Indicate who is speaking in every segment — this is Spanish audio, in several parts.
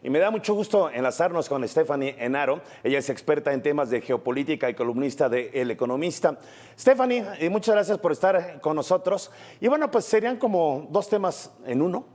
Speaker 1: Y me da mucho gusto enlazarnos con Stephanie Enaro. Ella es experta en temas de geopolítica y columnista de El Economista. Stephanie, muchas gracias por estar con nosotros. Y bueno, pues serían como dos temas en uno.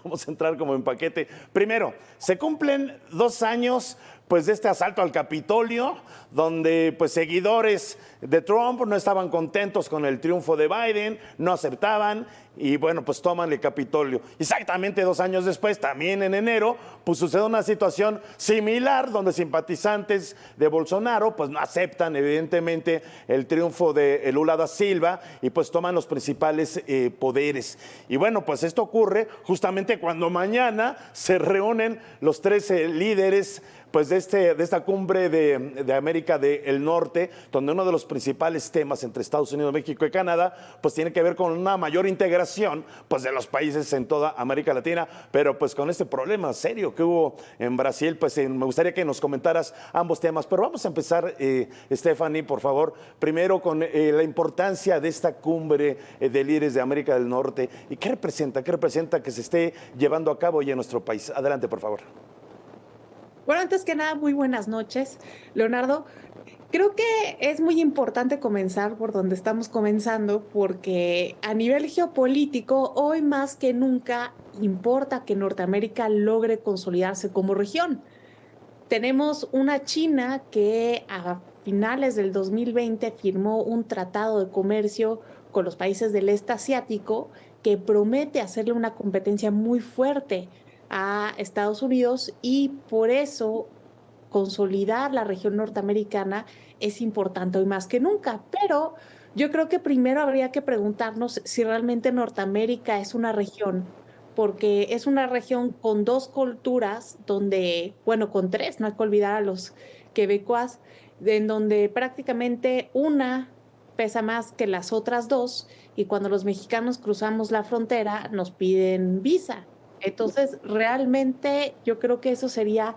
Speaker 1: Vamos a entrar como en paquete. Primero, se cumplen 2 años pues de este asalto al Capitolio, donde pues seguidores de Trump no estaban contentos con el triunfo de Biden, no aceptaban y bueno, pues toman el Capitolio. Exactamente 2 años después, también en enero, pues sucede una situación similar donde simpatizantes de Bolsonaro pues no aceptan evidentemente el triunfo de Lula da Silva y pues toman los principales poderes. Y bueno, pues esto ocurre justamente cuando mañana se reúnen los 13 líderes pues de esta cumbre de América del Norte, donde uno de los principales temas entre Estados Unidos, México y Canadá, pues tiene que ver con una mayor integración pues de los países en toda América Latina, pero pues con este problema serio que hubo en Brasil, pues me gustaría que nos comentaras ambos temas, pero vamos a empezar, Stephanie, por favor, primero con la importancia de esta cumbre de líderes de América del Norte y qué representa que se esté llevando a cabo ya en nuestro país. Adelante, por favor.
Speaker 2: Bueno, antes que nada, muy buenas noches, Leonardo. Creo que es muy importante comenzar por donde estamos comenzando, porque a nivel geopolítico, hoy más que nunca importa que Norteamérica logre consolidarse como región. Tenemos una China que a finales del 2020 firmó un tratado de comercio con los países del este asiático que promete hacerle una competencia muy fuerte a Estados Unidos y por eso consolidar la región norteamericana es importante hoy más que nunca. Pero yo creo que primero habría que preguntarnos si realmente Norteamérica es una región, porque es una región con 2 culturas, donde, bueno, con 3, no hay que olvidar a los quebecuas, en donde prácticamente una pesa más que las otras 2, y cuando los mexicanos cruzamos la frontera nos piden visa. Entonces, realmente yo creo que eso sería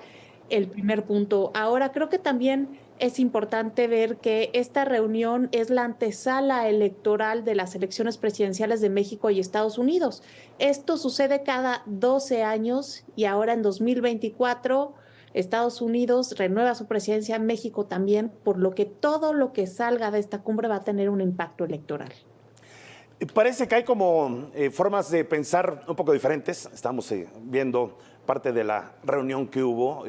Speaker 2: el primer punto. Ahora, creo que también es importante ver que esta reunión es la antesala electoral de las elecciones presidenciales de México y Estados Unidos. Esto sucede cada 12 años y ahora en 2024 Estados Unidos renueva su presidencia, en México también, por lo que todo lo que salga de esta cumbre va a tener un impacto electoral.
Speaker 1: Parece que hay como formas de pensar un poco diferentes. Estamos viendo parte de la reunión que hubo,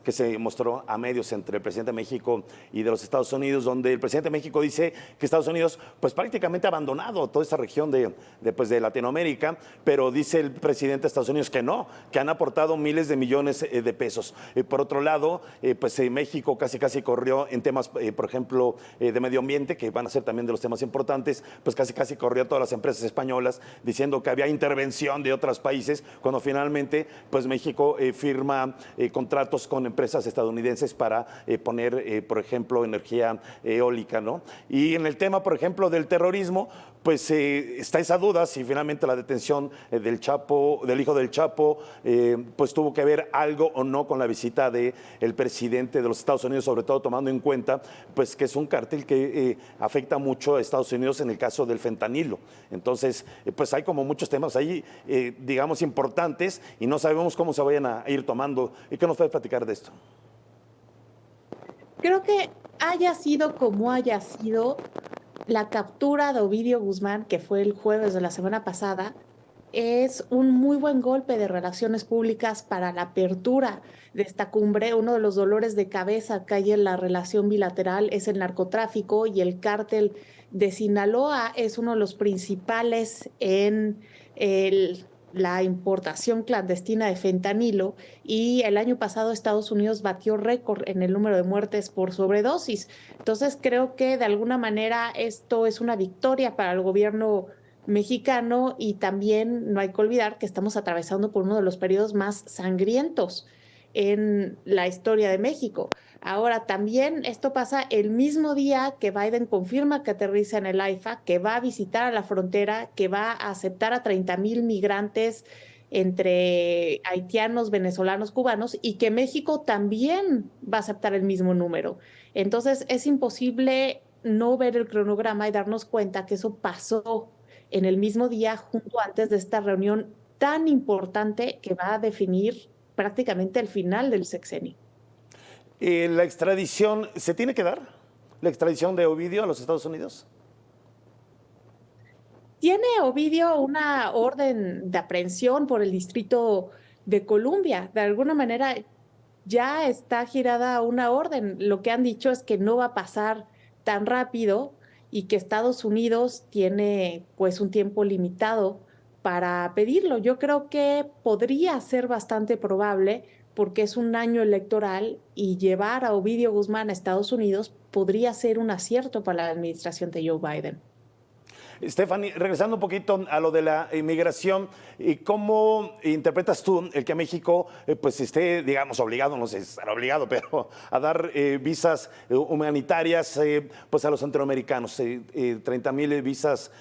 Speaker 1: que se mostró a medios entre el presidente de México y de los Estados Unidos, donde el presidente de México dice que Estados Unidos pues prácticamente ha abandonado toda esta región de Latinoamérica, pero dice el presidente de Estados Unidos que no, que han aportado miles de millones de pesos. Por otro lado, México casi corrió en temas, por ejemplo, de medio ambiente, que van a ser también de los temas importantes, pues casi corrió a todas las empresas españolas diciendo que había intervención de otros países, cuando finalmente pues México firma contratos con empresas estadounidenses para poner, por ejemplo, energía eólica, ¿no? Y en el tema, por ejemplo, del terrorismo, pues está esa duda si finalmente la detención del Chapo, del hijo del Chapo, pues tuvo que ver algo o no con la visita del presidente de los Estados Unidos, sobre todo tomando en cuenta pues que es un cártel que afecta mucho a Estados Unidos en el caso del fentanilo. Entonces, pues hay como muchos temas ahí, digamos, importantes y no sabemos cómo se vayan a ir tomando. ¿Y qué nos puede platicar de esto?
Speaker 2: Creo que haya sido como haya sido, la captura de Ovidio Guzmán, que fue el jueves de la semana pasada, es un muy buen golpe de relaciones públicas para la apertura de esta cumbre. Uno de los dolores de cabeza que hay en la relación bilateral es el narcotráfico, y el cártel de Sinaloa es uno de los principales en la importación clandestina de fentanilo, y el año pasado Estados Unidos batió récord en el número de muertes por sobredosis. Entonces creo que de alguna manera esto es una victoria para el gobierno mexicano, y también no hay que olvidar que estamos atravesando por uno de los periodos más sangrientos en la historia de México. Ahora, también esto pasa el mismo día que Biden confirma que aterriza en el AIFA, que va a visitar a la frontera, que va a aceptar a 30,000 migrantes entre haitianos, venezolanos, cubanos, y que México también va a aceptar el mismo número. Entonces, es imposible no ver el cronograma y darnos cuenta que eso pasó en el mismo día, junto antes de esta reunión tan importante que va a definir prácticamente el final del sexenio.
Speaker 1: ¿La extradición se tiene que dar? ¿La extradición de Ovidio a los Estados Unidos?
Speaker 2: Tiene Ovidio una orden de aprehensión por el Distrito de Columbia. De alguna manera ya está girada una orden. Lo que han dicho es que no va a pasar tan rápido y que Estados Unidos tiene pues un tiempo limitado para pedirlo. Yo creo que podría ser bastante probable porque es un año electoral y llevar a Ovidio Guzmán a Estados Unidos podría ser un acierto para la administración de Joe Biden.
Speaker 1: Stephanie, regresando un poquito a lo de la inmigración, ¿cómo interpretas tú el que México pues esté, digamos, obligado, no sé si estará obligado, pero a dar visas humanitarias pues a los centroamericanos, 30,000 visas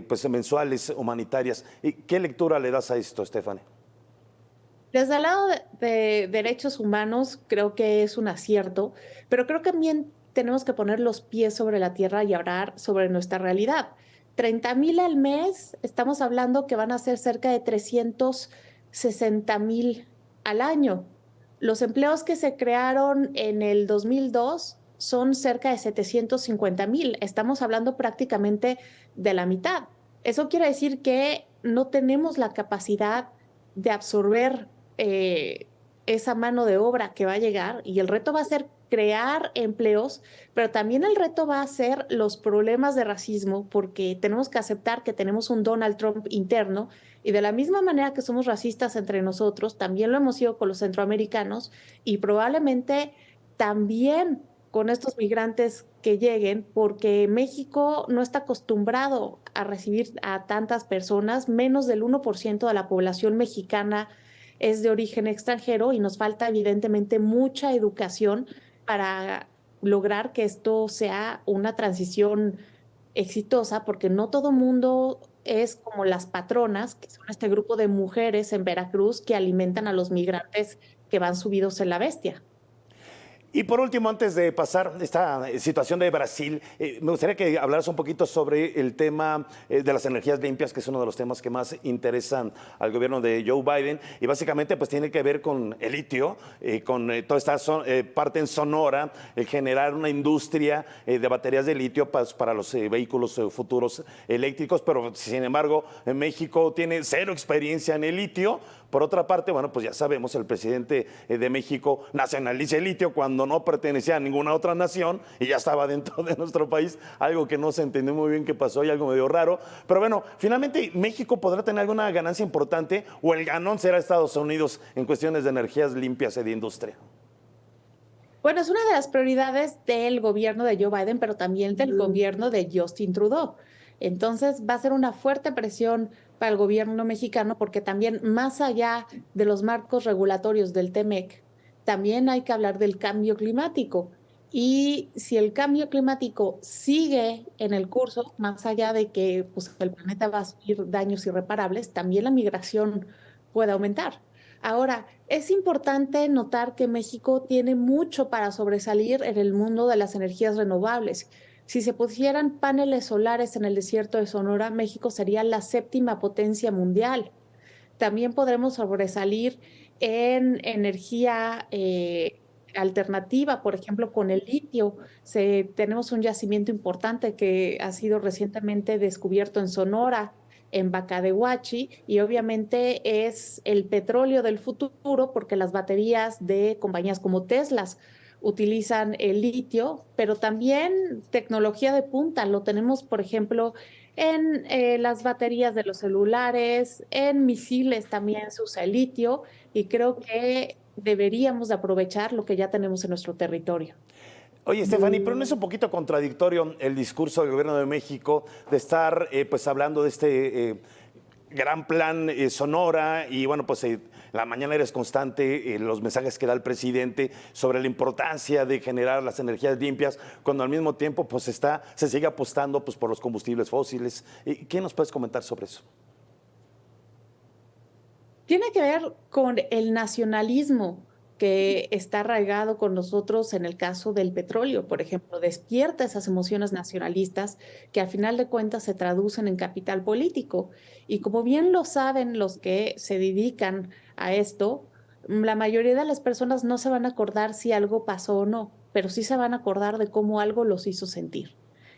Speaker 1: pues mensuales humanitarias? ¿Qué lectura le das a esto, Stephanie?
Speaker 2: Desde el lado de derechos humanos, creo que es un acierto, pero creo que también tenemos que poner los pies sobre la tierra y hablar sobre nuestra realidad. 30,000 al mes, estamos hablando que van a ser cerca de 360,000 al año. Los empleos que se crearon en el 2002 son cerca de 750,000. Estamos hablando prácticamente de la mitad. Eso quiere decir que no tenemos la capacidad de absorber esa mano de obra que va a llegar y el reto va a ser crear empleos, pero también el reto va a ser los problemas de racismo, porque tenemos que aceptar que tenemos un Donald Trump interno y de la misma manera que somos racistas entre nosotros, también lo hemos sido con los centroamericanos y probablemente también con estos migrantes que lleguen, porque México no está acostumbrado a recibir a tantas personas, menos del 1% de la población mexicana es de origen extranjero y nos falta evidentemente mucha educación para lograr que esto sea una transición exitosa, porque no todo mundo es como las patronas, que son este grupo de mujeres en Veracruz que alimentan a los migrantes que van subidos en la bestia.
Speaker 1: Y por último, antes de pasar esta situación de Brasil, me gustaría que hablaras un poquito sobre el tema de las energías limpias, que es uno de los temas que más interesan al gobierno de Joe Biden. Y básicamente pues tiene que ver con el litio, con toda esta parte en Sonora, el generar una industria de baterías de litio para los vehículos futuros eléctricos. Pero sin embargo, en México tiene cero experiencia en el litio. Por otra parte, bueno, pues ya sabemos, el presidente de México nacionaliza el litio cuando no pertenecía a ninguna otra nación y ya estaba dentro de nuestro país, algo que no se entendió muy bien qué pasó y algo medio raro. Pero bueno, finalmente México podrá tener alguna ganancia importante o el ganón será Estados Unidos en cuestiones de energías limpias y de industria.
Speaker 2: Bueno, es una de las prioridades del gobierno de Joe Biden, pero también del gobierno de Justin Trudeau. Entonces, va a ser una fuerte presión para el gobierno mexicano porque también, más allá de los marcos regulatorios del TEMEC, también hay que hablar del cambio climático. Y si el cambio climático sigue en el curso, más allá de que pues, el planeta va a sufrir daños irreparables, también la migración puede aumentar. Ahora, es importante notar que México tiene mucho para sobresalir en el mundo de las energías renovables. Si se pusieran paneles solares en el desierto de Sonora, México sería la séptima potencia mundial. También podremos sobresalir en energía alternativa, por ejemplo, con el litio. Tenemos un yacimiento importante que ha sido recientemente descubierto en Sonora, en Bacadehuachi, y obviamente es el petróleo del futuro porque las baterías de compañías como Tesla utilizan el litio, pero también tecnología de punta. Lo tenemos, por ejemplo, en las baterías de los celulares, en misiles también se usa el litio y creo que deberíamos de aprovechar lo que ya tenemos en nuestro territorio.
Speaker 1: Oye, Stephanie, pero no es un poquito contradictorio el discurso del gobierno de México de estar pues hablando de este gran plan Sonora y bueno, pues la mañana es constante los mensajes que da el presidente sobre la importancia de generar las energías limpias, cuando al mismo tiempo pues se sigue apostando pues por los combustibles fósiles? ¿Qué nos puedes comentar sobre eso?
Speaker 2: Tiene que ver con el nacionalismo que está arraigado con nosotros en el caso del petróleo, por ejemplo, despierta esas emociones nacionalistas que al final de cuentas se traducen en capital político. Y como bien lo saben los que se dedican a esto, La mayoría de las personas no se van a acordar si algo pasó o no, pero sí se van a acordar de cómo algo los hizo sentir.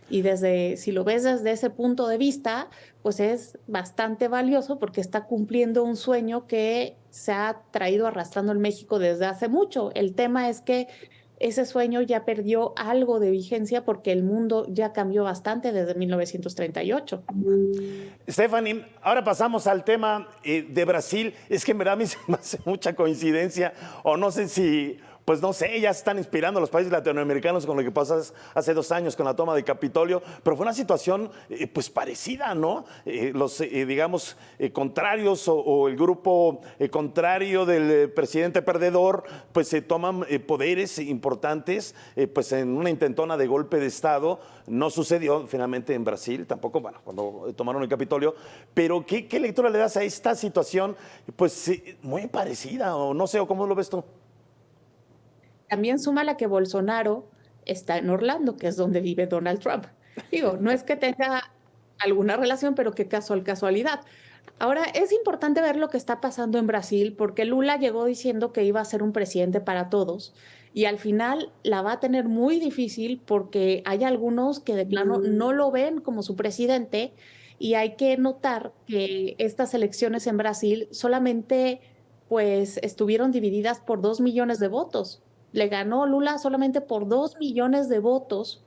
Speaker 2: Y si lo ves desde ese punto de vista, pues es bastante valioso porque está cumpliendo un sueño que se ha traído arrastrando en México desde hace mucho. El tema es que ese sueño ya perdió algo de vigencia porque el mundo ya cambió bastante desde 1938.
Speaker 1: Stephanie, ahora pasamos al tema de Brasil. Es que en verdad a mí se me hace mucha coincidencia, o no sé si, pues no sé, ya se están inspirando los países latinoamericanos con lo que pasó hace 2 años con la toma de Capitolio, pero fue una situación pues parecida, ¿no? Digamos, contrarios o el grupo contrario del presidente perdedor, pues se toman poderes importantes, pues en una intentona de golpe de Estado. No sucedió finalmente en Brasil, tampoco, bueno, cuando tomaron el Capitolio, pero ¿qué lectura le das a esta situación? Pues muy parecida, o no sé, o cómo lo ves tú.
Speaker 2: También suma la que Bolsonaro está en Orlando, que es donde vive Donald Trump. Digo, no es que tenga alguna relación, pero qué casualidad. Ahora, es importante ver lo que está pasando en Brasil, porque Lula llegó diciendo que iba a ser un presidente para todos, y al final la va a tener muy difícil porque hay algunos que de plano no lo ven como su presidente, y hay que notar que estas elecciones en Brasil solamente pues estuvieron divididas por 2 millones de votos. Le ganó Lula solamente por 2 millones de votos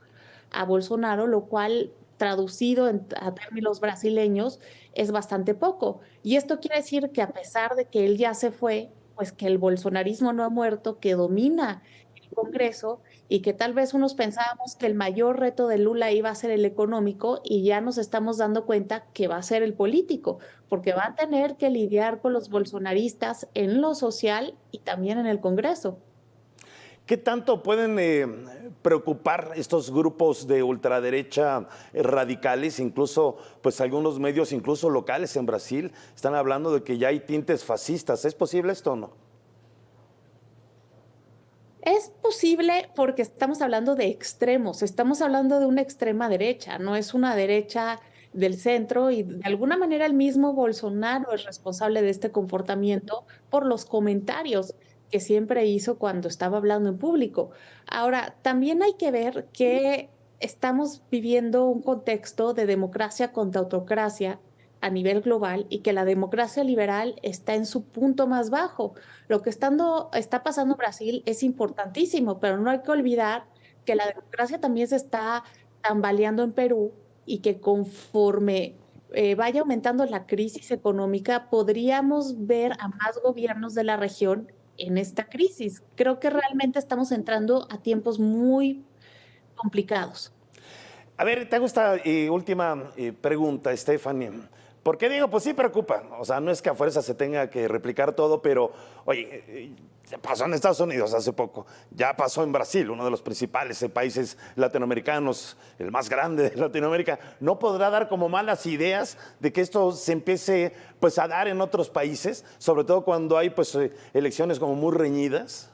Speaker 2: a Bolsonaro, lo cual traducido a términos brasileños es bastante poco. Y esto quiere decir que a pesar de que él ya se fue, pues que el bolsonarismo no ha muerto, que domina el Congreso y que tal vez unos pensábamos que el mayor reto de Lula iba a ser el económico y ya nos estamos dando cuenta que va a ser el político, porque va a tener que lidiar con los bolsonaristas en lo social y también en el Congreso.
Speaker 1: ¿Qué tanto pueden preocupar estos grupos de ultraderecha radicales? Incluso, pues algunos medios, incluso locales en Brasil, están hablando de que ya hay tintes fascistas. ¿Es posible esto o no?
Speaker 2: Es posible porque estamos hablando de extremos, estamos hablando de una extrema derecha, no es una derecha del centro y de alguna manera el mismo Bolsonaro es responsable de este comportamiento por los comentarios que siempre hizo cuando estaba hablando en público. Ahora, también hay que ver que estamos viviendo un contexto de democracia contra autocracia a nivel global y que la democracia liberal está en su punto más bajo. Lo que está pasando en Brasil es importantísimo, pero no hay que olvidar que la democracia también se está tambaleando en Perú y que conforme vaya aumentando la crisis económica, podríamos ver a más gobiernos de la región en esta crisis. Creo que realmente estamos entrando a tiempos muy complicados.
Speaker 1: A ver, te hago esta última pregunta, Stephanie. ¿Por qué digo? Pues sí preocupa. O sea, no es que a fuerza se tenga que replicar todo, pero, oye, pasó en Estados Unidos hace poco, ya pasó en Brasil, uno de los principales países latinoamericanos, el más grande de Latinoamérica. ¿No podrá dar como malas ideas de que esto se empiece pues a dar en otros países, sobre todo cuando hay pues elecciones como muy reñidas?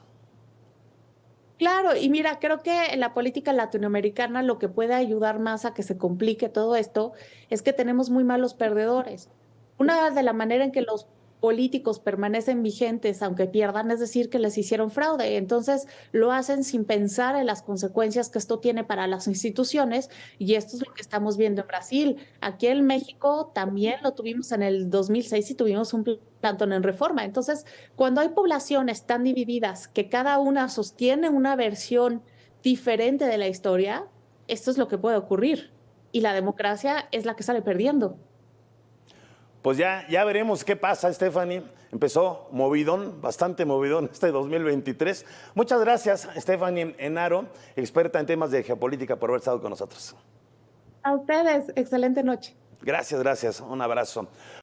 Speaker 2: Claro, y mira, creo que en la política latinoamericana lo que puede ayudar más a que se complique todo esto es que tenemos muy malos perdedores. Una de la manera en que los políticos permanecen vigentes, aunque pierdan, es decir, que les hicieron fraude. Entonces lo hacen sin pensar en las consecuencias que esto tiene para las instituciones, y esto es lo que estamos viendo en Brasil. Aquí en México también lo tuvimos en el 2006 y tuvimos un plantón en Reforma. Entonces, cuando hay poblaciones tan divididas que cada una sostiene una versión diferente de la historia, esto es lo que puede ocurrir. Y la democracia es la que sale perdiendo.
Speaker 1: Pues ya veremos qué pasa, Stephanie. Empezó movidón, bastante movidón este 2023. Muchas gracias, Stephanie Enaro, experta en temas de geopolítica, por haber estado con nosotros.
Speaker 2: A ustedes, excelente noche.
Speaker 1: Gracias, gracias. Un abrazo.